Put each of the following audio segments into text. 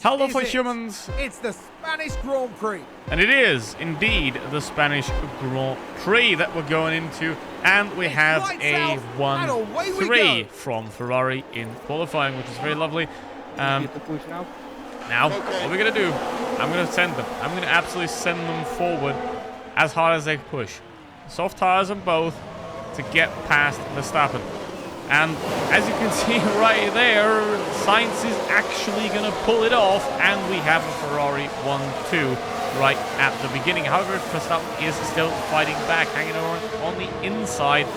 Hello for humans. It's the Spanish Grand Prix. And it is indeed the Spanish Grand Prix that we're going into. And we have a 1-3 from Ferrari in qualifying, which is very lovely. Now, what we're going to do, I'm going to send them. I'm going to absolutely send them forward as hard as they push. Soft tires on both to get past Verstappen. And as you can see right there, Sainz is actually going to pull it off, and we have a Ferrari 1-2 right at the beginning. However, Verstappen is still fighting back, hanging on the inside,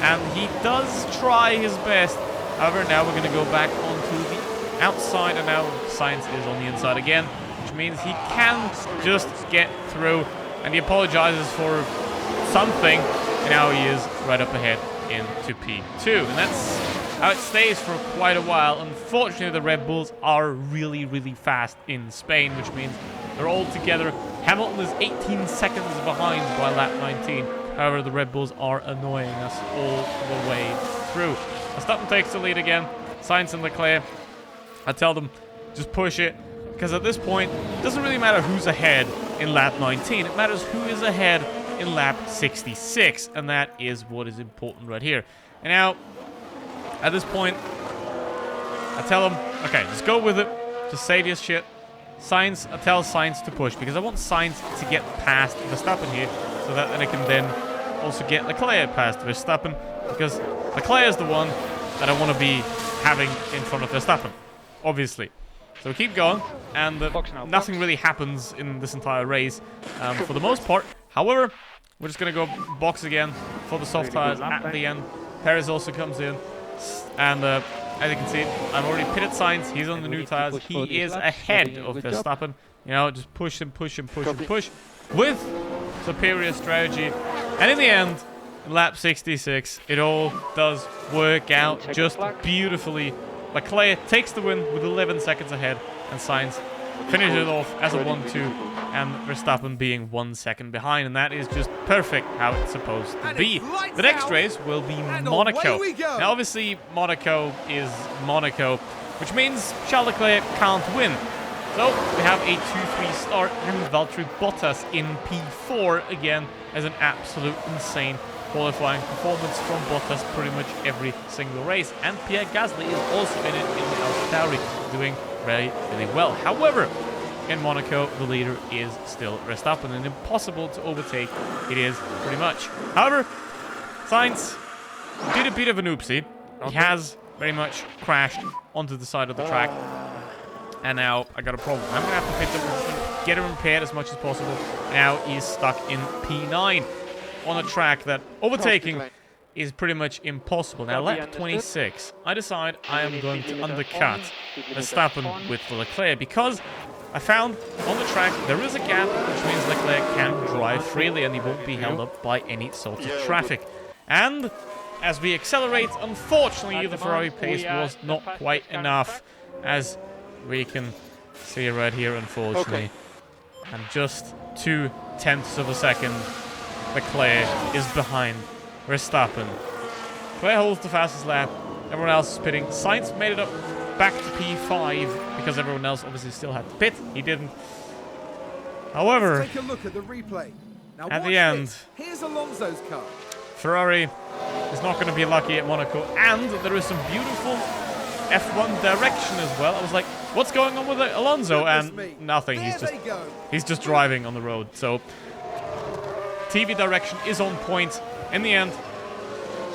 and he does try his best. However, now we're going to go back onto the outside, and now Sainz is on the inside again, which means he can just get through, and he apologizes for something, and now he is right up ahead into P2, and that's how it stays for quite a while. Unfortunately, the Red Bulls are really, really fast in Spain, which means they're all together. Hamilton is 18 seconds behind by lap 19. However, the Red Bulls are annoying us all the way through. Verstappen takes the lead again. Sainz and Leclerc, I tell them, just push it, because at this point, it doesn't really matter who's ahead in lap 19. It matters who is ahead in lap 66, and that is what is important right here. And now, at this point, I tell him, okay, just go with it, just save your shit. Sainz, I tell Sainz to push, because I want Sainz to get past Verstappen here, so that I can then also get Leclerc past Verstappen, because Leclerc is the one that I want to be having in front of Verstappen, obviously. So we keep going, and nothing really happens in this entire race for the most part. However, we're just going to go box again for the soft tires at the end. Perez also comes in. And as you can see, I've already pitted Sainz. He's on the new tires. He is ahead of Verstappen. You know, just push him, push him, push him, push. With superior strategy. And in the end, in lap 66, it all does work out just beautifully. Leclerc takes the win with 11 seconds ahead. And Sainz finishes it off as a 1-2, and Verstappen being 1 second behind, and that is just perfect how it's supposed to be. The next race will be Monaco. Now, obviously, Monaco is Monaco, which means Charles Leclerc can't win. So, we have a 2-3 start, and Valtteri Bottas in P4 again as an absolute insane qualifying performance from Bottas pretty much every single race. And Pierre Gasly is also in it in the AlphaTauri, doing very, really well. However, in Monaco, the leader is still Verstappen, and impossible to overtake it is pretty much. However, Sainz did a bit of an oopsie. He has very much crashed onto the side of the track, and now I got a problem. I'm going to have to pit him, get him repaired as much as possible. Now he's stuck in P9 on a track that overtaking is pretty much impossible. Now, lap 26, I decide I am going to undercut Verstappen with Leclerc, because I found on the track there is a gap, which means Leclerc can drive freely and he won't be held up by any sort of traffic. And as we accelerate, unfortunately, the Ferrari pace was not quite enough, as we can see right here, unfortunately. And just 0.2 of a second, Leclerc is behind Verstappen. Leclerc holds the fastest lap. Everyone else is pitting. Sainz made it up back to P5 because everyone else obviously still had to pit. He didn't. However, let's take a look at the replay. Now, at the end, here's Alonso's car. Ferrari is not going to be lucky at Monaco, and there is some beautiful F1 direction as well. I was like, what's going on with Alonso? And nothing. He's just driving on the road. So TV direction is on point. In the end,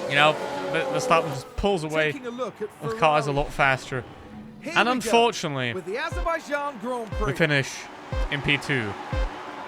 you know, Verstappen just pulls away. The car is a lot faster. And unfortunately, we finish in P2.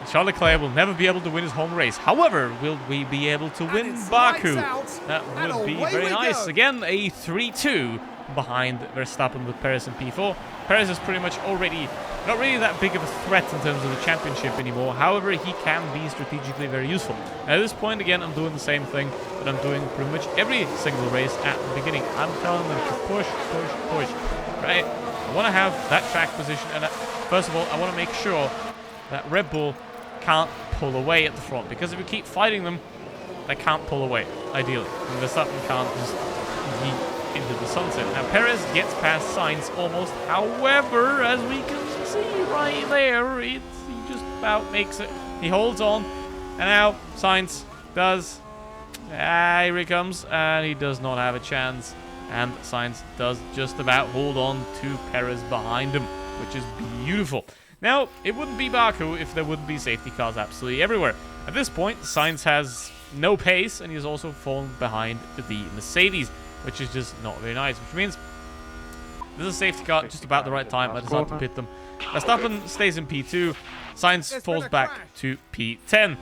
Charles Leclerc will never be able to win his home race. However, will we be able to win Baku? That would be very nice. Again, a 3-2 behind Verstappen with Perez in P4. Perez is pretty much already not really that big of a threat in terms of the championship anymore. However, he can be strategically very useful. And at this point, again, I'm doing the same thing that I'm doing pretty much every single race at the beginning. I'm telling them to push, push, push. Right? I want to have that track position. And first of all, I want to make sure that Red Bull can't pull away at the front, because if we keep fighting them, they can't pull away, ideally. And Verstappen can't just yeet into the sunset. Now, Perez gets past Sainz almost. However, as we can see right there, he just about makes it. He holds on. And now, Sainz does. Here he comes. And he does not have a chance. And Sainz does just about hold on to Perez behind him, which is beautiful. Now, it wouldn't be Baku if there wouldn't be safety cars absolutely everywhere. At this point, Sainz has no pace, and he's also fallen behind the Mercedes, which is just not very nice, which means this is a safety car just about the right time. I decide to pit them. Verstappen stays in P2, Sainz falls back to P10,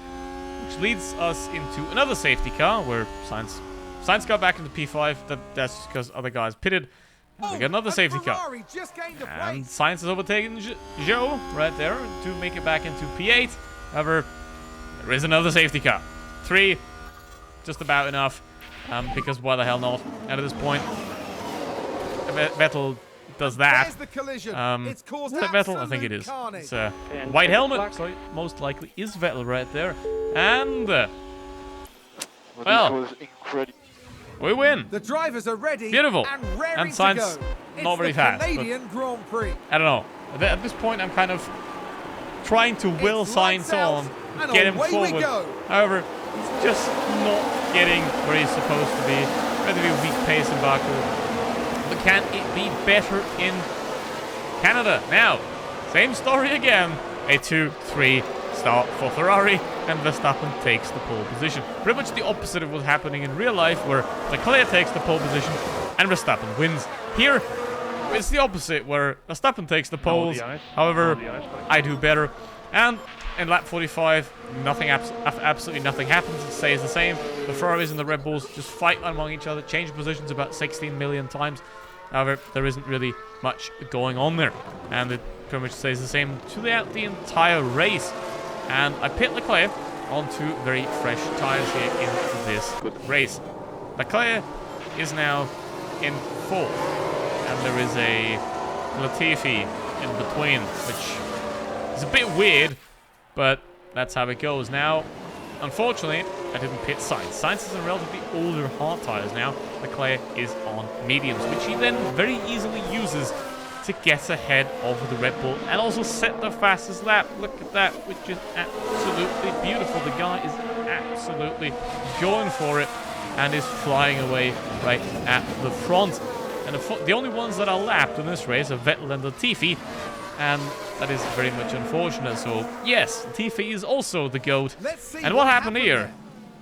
which leads us into another safety car where Sainz got back into P5. That's because other guys pitted. We got another safety car. And Sainz has overtaken Zhou right there to make it back into P8. However, there is another safety car. 3, just about enough, because why the hell not? And at this point, Vettel does that. Is it Vettel? I think it is. It's a white helmet, so it most likely is Vettel right there. And, well, we win. The drivers are ready. Beautiful. And Sainz not very fast. Canadian Grand Prix. I don't know. At this point, I'm kind of trying to will Sainz on, get him forward. However, he's just not getting where he's supposed to be. Relatively weak pace in Baku. But can it be better in Canada? Now, same story again. A 2-3 start for Ferrari, and Verstappen takes the pole position. Pretty much the opposite of what's happening in real life, where Leclerc takes the pole position and Verstappen wins. Here, it's the opposite, where Verstappen takes the poles. However, I do better. And in lap 45, absolutely nothing happens. It stays the same. The Ferraris and the Red Bulls just fight among each other, change positions about 16 million times. However, there isn't really much going on there. And it pretty much stays the same throughout the entire race. And I pit Leclerc onto very fresh tyres here in this race. Leclerc is now in 4th. And there is a Latifi in between, which is a bit weird, but that's how it goes. Now, unfortunately, I didn't pit Sainz. Sainz is on relatively older hard tyres now. Leclerc is on mediums, which he then very easily uses to get ahead of the Red Bull and also set the fastest lap. Look at that, which is absolutely beautiful. The guy is absolutely going for it and is flying away right at the front. And the only ones that are lapped in this race are Vettel and Latifi, and that is very much unfortunate. So, yes, Latifi is also the GOAT. And what happened here?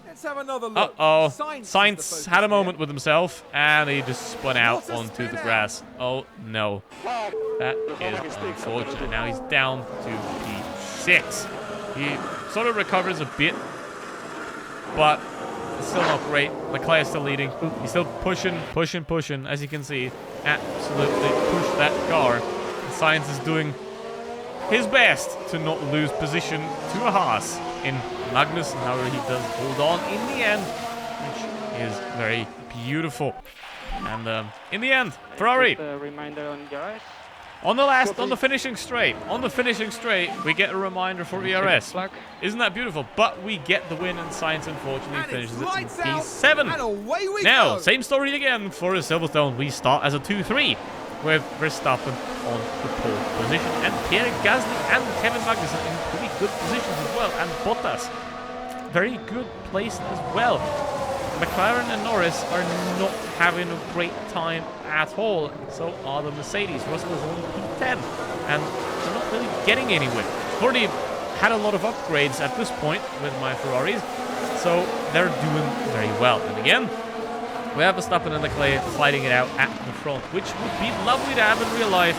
Let's have another look. Uh-oh. Sainz had a moment with himself, and he just spun out onto the grass. Oh, no. That is unfortunate. Now he's down to P6. He sort of recovers a bit, but it's still not great. Leclerc is still leading. He's still pushing. As you can see, absolutely push that car. And Sainz is doing his best to not lose position to a Haas in Magnus. However, he does hold on in the end, which is very beautiful. And in the end, Ferrari. Reminder on guys. On the finishing straight, we get a reminder for ERS. Isn't that beautiful? But we get the win, and Sainz unfortunately finishes it in P7. Now, same story again for Silverstone. We start as a 2-3 with Verstappen on the pole position, and Pierre Gasly and Kevin Magnussen in pretty good positions as well, and Bottas very good place as well. McLaren and Norris are not having a great time at all. So are the Mercedes. Russell is only P10, and they're not really getting anywhere. Already had a lot of upgrades at this point with my Ferraris, so they're doing very well. And again, we have Verstappen and Leclerc fighting it out at the front, which would be lovely to have in real life.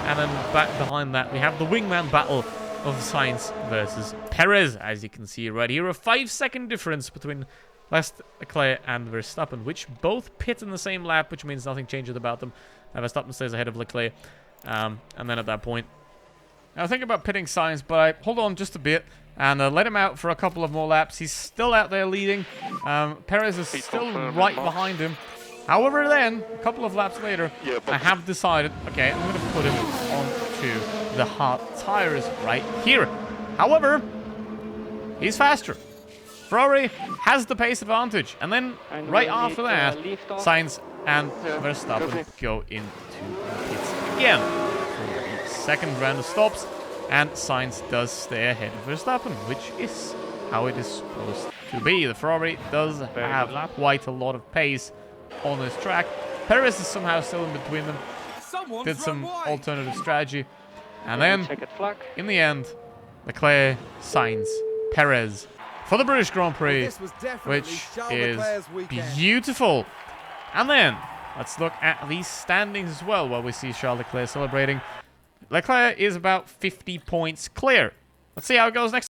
And then back behind that, we have the wingman battle of Sainz versus Perez. As you can see right here, a 5-second difference between Leclerc and Verstappen, which both pit in the same lap, which means nothing changes about them. Verstappen stays ahead of Leclerc. And then at that point, now think about pitting Sainz, but I hold on just a bit and let him out for a couple of more laps. He's still out there leading. Perez is still right behind him. However, then, a couple of laps later, I have decided, okay, I'm going to put him onto the hard tires right here. However, he's faster. Ferrari has the pace advantage, and then right after that, Sainz and Verstappen go into the pits again for the second round of stops, and Sainz does stay ahead of Verstappen, which is how it is supposed to be. The Ferrari does have quite a lot of pace on this track. Perez is somehow still in between them. Did some alternative strategy. And then, in the end, Leclerc, Sainz, Perez for the British Grand Prix, which is beautiful. And then, let's look at these standings as well, where we see Charles Leclerc celebrating. Leclerc is about 50 points clear. Let's see how it goes next.